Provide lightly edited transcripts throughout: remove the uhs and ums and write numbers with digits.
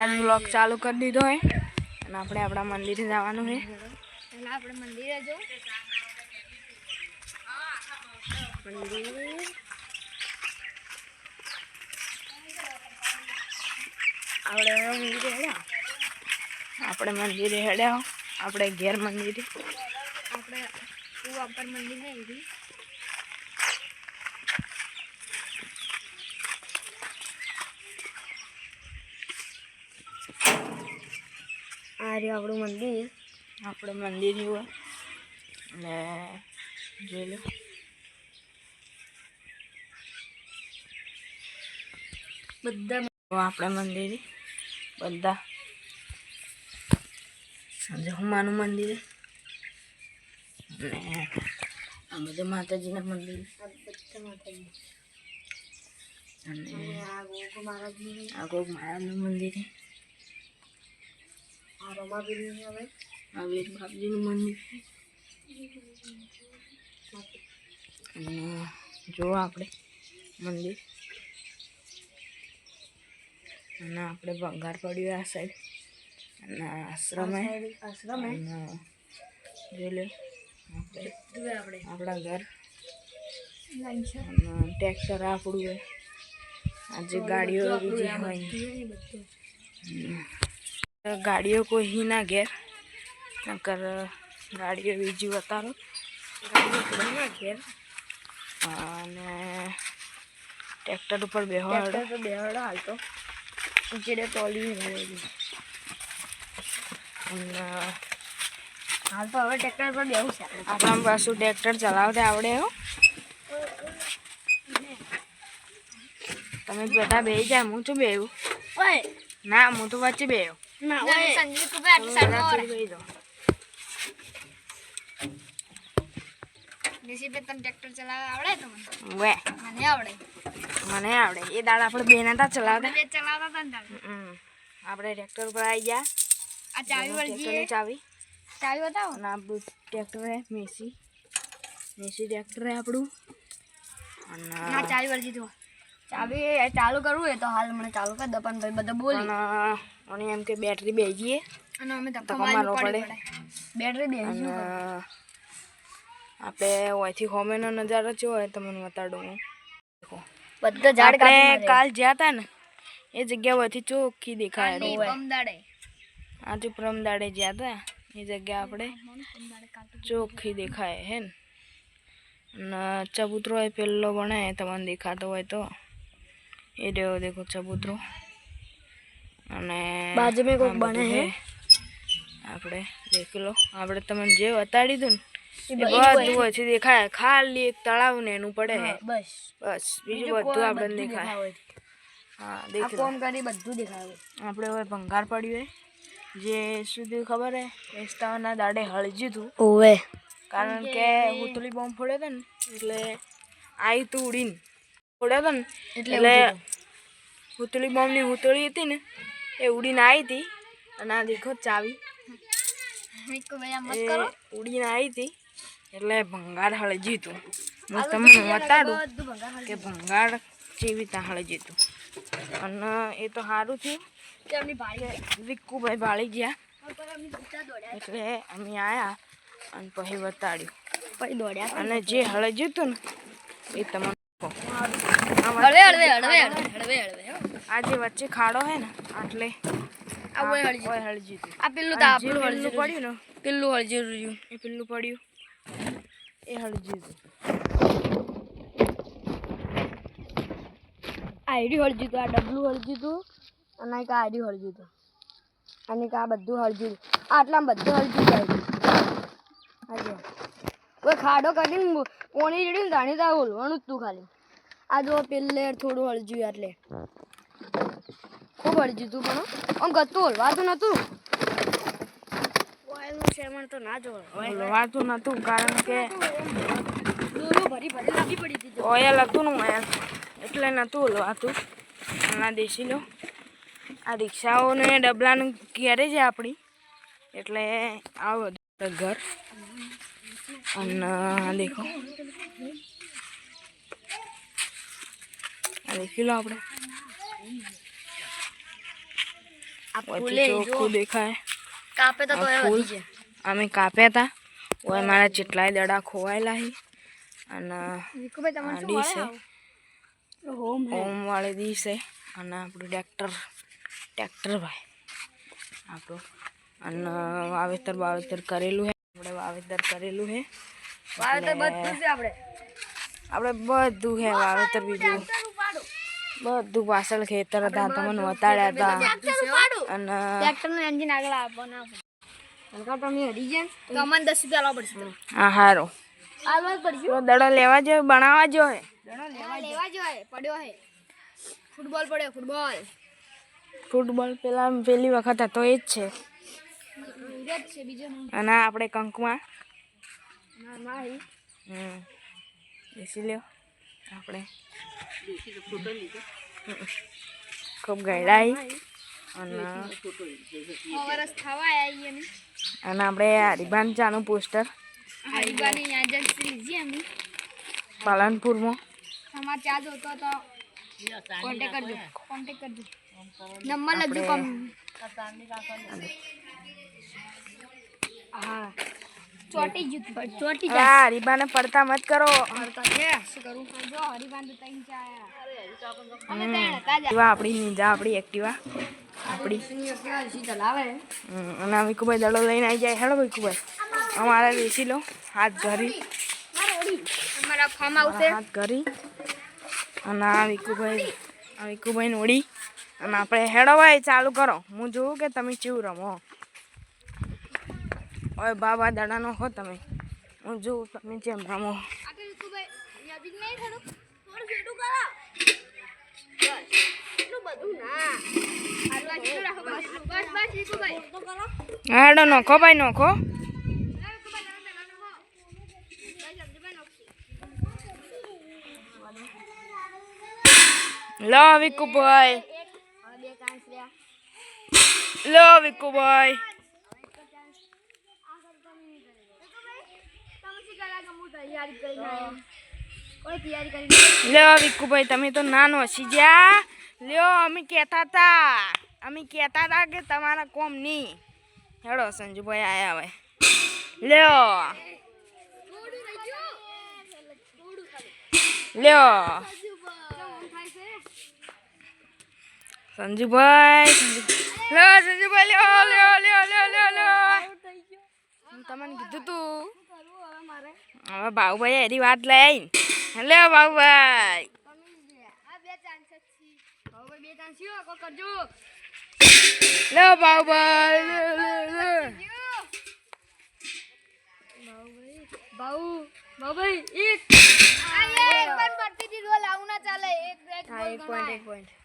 blog चालू कर दीधो है અને આપણે આપણા મંદિરે જવાનું છે પહેલા આપણે મંદિરે જો આપણે મંદિરે હેડ્યા આપણે ઘેર મંદિરે આપણે ઉપર મંદિર હે ઈ આ રે આપણું મંદિર આપણે મંદિર હોય અને જોઈ લો બધા આપણે મંદિરે બધા હનુમાનનું મંદિર અને આ બધા માતાજીના મંદિર અને આ ગોગ મહારાજનું મંદિર આ રમાબીનું હવે આ વીર બાપજીનું મંદિર અને જો આપણે મંદિર અને આપણે ભંગાર પડ્યું આ સાઈડ અને આશ્રમ અને જોઈ લે આપણે આપણા ઘર અને ટ્રેક્ટર આપણું હોય આજે ગાડીઓ બીજી હોય ગાડીઓ કોઈ ના ઘેર નકર ગાડીઓ બીજી વતારો ગાડીઓ ઘેર અને ટ્રેક્ટર ઉપર બેહવાડો હાલ તો જેડે ટોલી અને હાલ તો હવે ટ્રેક્ટર પર બેહું છે આપણા પાછું ટ્રેક્ટર ચલાવતા આવડે હો તમે બધા બેસી જાય હું છું બેહું ના હું તો વચ્ચે બેહું ના ઓય સંજીવ તું બેઠ સાઈડ બેહી જાઓ દેશી બે તને ટ્રેક્ટર ચલાવવા આવડે તમને વે મને આવડે એ દાડ આપણે બે નતા ચલાવતા બે ચલાવતા તને આપણે ટ્રેક્ટર પર આવી ગયા આ ચાવી વળજી ચાવી બતાવો અને આપણું ટ્રેક્ટર હે મેસી ટ્રેક્ટર હે આપણું અને ના ચાવી વળજી તો ચાવી ચાલુ કરવું હોય તો હાલ મને ચાલુ કરી દો પણ ભાઈ બધા બોલી અને એમ કે બેટરી બેસી જઈએ અને અમે ધક્કો મારવો પડે બેટરી બેસી આપણે ઓયથી હોમેનો નજારો જો હોય તમને બતાડું હું બધા ઝાડ આપણે કાલ જ્યાં હતા ને એ જગ્યા ઓયથી ચોખ્ખી દેખાય આજે પરમદાડે જ્યાં હતા એ જગ્યા આપણે ચોખ્ખી દેખાય હે ને અને ચબૂતરો એ પેલો બને તમને દેખાતો હોય તો એ રહ્યો દેખો ચબૂતરો અને બાજુ में कोई बने हैं આપણે દેખી લો આપણે તમને જે બતાડી દઉં ને એ બધું હોય દેખાય ખાલી એક તળાવ ને એનું પડે બસ બીજું બધું આપણે દેખાય હા દેખી ફોન કરી બધું દેખાય આપણે હવે ભંગાર પડ્યું હોય જે સુધી ખબર હે એસ્તાના દાડે હળજ્યું હતું ઓવે કારણ કે હુતળી બોમ્બ ફોડ્યો હતો ને એટલે આવી તું ઉડીને ફોડ્યો હતો ને એટલે હુતળી બોમ્બની હુતળી હતી ને એ ઉડીને આવી હતી અને આ દેખો ચાવી ઉડીને આવી હતી એટલે ભંગાર હળજ્યું હતું હું તમને બતાડું કે ભંગાર જેવી ત્યાં હળજ્યું હતું અને એ તો સારું થયું વિક્કુભાઈ ભાળી ગયા એટલે અમે આવ્યા અને પછી બતાડ્યું પછી દોડ્યા અને જે હળજ્યું હતું ને એ તમને આ જે વચ્ચે ખાડો હે ને આટલે હળજ્યું હતું આ પેલું પડ્યું ને પેલું હળજ્યું રહ્યું એ પેલું પડ્યું એ હળજ્યું હતું આઈડી હળજ્યું હતું આ ડબલું હળજ્યું હતું અને એક આઈડી હળજ્યું હતું અને આ બધું હળજ્યું આટલામાં બધું હળજ્યું જાય કોઈ ખાડો કરીને પોણી રેડી ને તાણી તો ઓલવાનું જ તું ખાલી આ જો પેલે થોડું હળજ્યું એટલે ખૂબ હળજ્યું તું પણ આમ ગતું ઓલવાતું નતું ઓઇલનું સેવન તો ના જોવે ઓલવાતું નતું કારણ કે ભરી લાગી પડી હતી ઓઇલ હતું ને ઓઇલ એટલે નતું ઓલવાતું અને દેશી લો આ રિક્ષાઓને ડબલાનું ઘેરે છે આપણી એટલે આ બધું ઘર અને દેખો દેખી લો આપણે ઓયથી ચોખ્ખું દેખાય કાપે તો આ ફૂલ અમે કાપ્યા હતા ઓય મારા જેટલાય દડા ખોવાયેલા છે અને આ ડીશ છે હોમ ઓમ વાળી ડીશ છે અને આપણું ટ્રેક્ટર ભાઈ આપણું અને વાવેતર કરેલું છે આપણે વાવેતર કરેલું છે વાવેતર બધું છે આપણે બધું છે વાવેતર બીજું બધું પાછળ ખેતર હતા તમને વતાડ્યા હતા અને ટ્રેક્ટરનું એન્જિન આગળ બનાવો હલકા તમે હરી જાય તો અમને 10 રૂપિયા લાવવા પડશે હા હારો આલવા પડશે તો દડો લેવા જો બનાવવા જો હે લેવા જોઈએ પડ્યો હે ફૂટબોલ પડ્યો ફૂટબોલ પેલી વખત હતો એ જ છે ઈરજ છે બીજો નહીં અને આપણે કંકમાં ના બેસી લ્યો આપણે ખૂબ ગયડાઈ અને વરસ થવા આવી અમે આપણે હરિભાન ચાનું પોસ્ટર હરિબાની એજન્સી લીધી અમે પાલનપુરમાં તમારે ચાર્જ હોતો તો કોન્ટેક્ટ કરજો નંબર લખજો કમ હા ચોટી હા હરિભાને પડતા મત કરો શું કરું જો હરિબાન તો તઈ આયા અમે તઈ હતા જ આપણી નીંજા આપણી એક્ટિવા આપણી ચલાવે અને વિકુભાઈ દડો લઈને આવી જાય હેડો વિકુભાઈ અમારે બેસી લો હાથ ઘરી અમારા ફાર્મ હાઉસ છે હાથ ઘરી અને આ વિકુભાઈ નોડી અને આપણે હેડો ભાઈ ચાલુ કરો હું જોઉં કે તમે કેવું રમો ઓય બાબા દડાનો હો તમે હું જોઉં તમે જેમ રમો આગળ વિકુભાઈ યાદી નહીં થોડું છેડું કરો એટલું બધું ના આરવા જેટલું રાખો બસ વિકુભાઈ હેડો નોખો ભાઈ નોખો લો વિકુભાઈ લો વિકુભાઈ લ્યો વિકુભાઈ તમે તો નાનો હસી ગયા લ્યો અમે કહેતા હતા કે તમારા કોમ નહીં હેડો સંજુભાઈ આયા હવે લ્યો સંજુભાઈ તમને કીધું તું હવે બાબુભાઈ એની વાત લઈ લે બાબુભાઈ લે બાબુભાઈ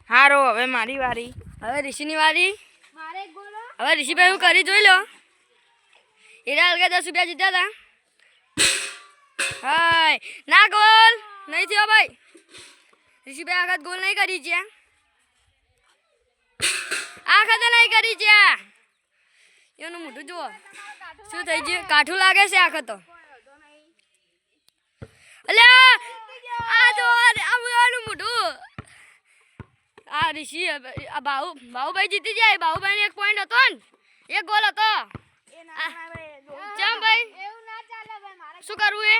હારો હવે મારી વારી હવે ઋષિની વારી હવે ઋષિભાઈ હું કરી જોઈ લો એના અલગા 10 રૂપિયા જીત્યા હતા હાય ના ગોલ નહીં થયો ભાઈ ઋષિભાઈ આખત ગોલ નહીં કરી છે આખત નહીં કરી છે એનું મોઢું જુઓ શું થઈ ગયું કાઠું લાગે છે આખત તો અલ્યા આ જો આનું મોઢું આ ઋષિ આ બાહુભાઈ જીતી જાય બાહુભાઈ ને 1 પોઈન્ટ હતો ને 1 ગોલ હતો ચમ ભાઈ શું કરવું એ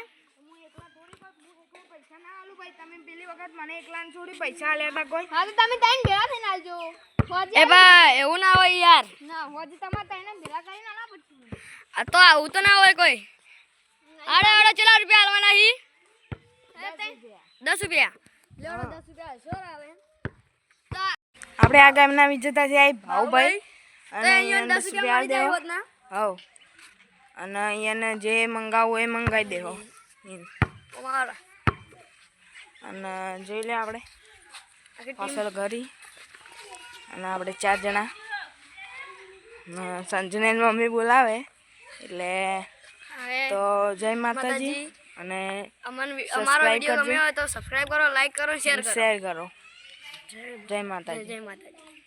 તમે પેલી વખત મને એકલા છોડી પૈસા લેતા કોઈ હા તો તમે તઈને ભેળા થઈને આવજો એ ભાઈ એવું ના હોય યાર ના હોજી તમારે તઈને ભેળા કરીને આલા પછી આ તો આવું તો ના હોય કોઈ આડા ચલા રૂપિયા આલવાના હી 10 રૂપિયા લેવાનો 10 રૂપિયા શોર આવે આપણે આ ગામના વિજેતા છે આ ભાઉભાઈ અને અહીંયા 10 રૂપિયા મળી જાય હોત ના હવ અને અહીંયાને જે મંગાવું એ મંગાવી દેવો અને જોઈ લે આપણે ફસલ ઘરી અને આપણે 4 જણા સંજુને મમ્મી બોલાવે એટલે તો જય માતાજી અને અમારો વિડિયો ગમ્યો હોય તો સબસ્ક્રાઇબ કરો લાઈક કરો શેર કરો જય માતાજી જય માતાજી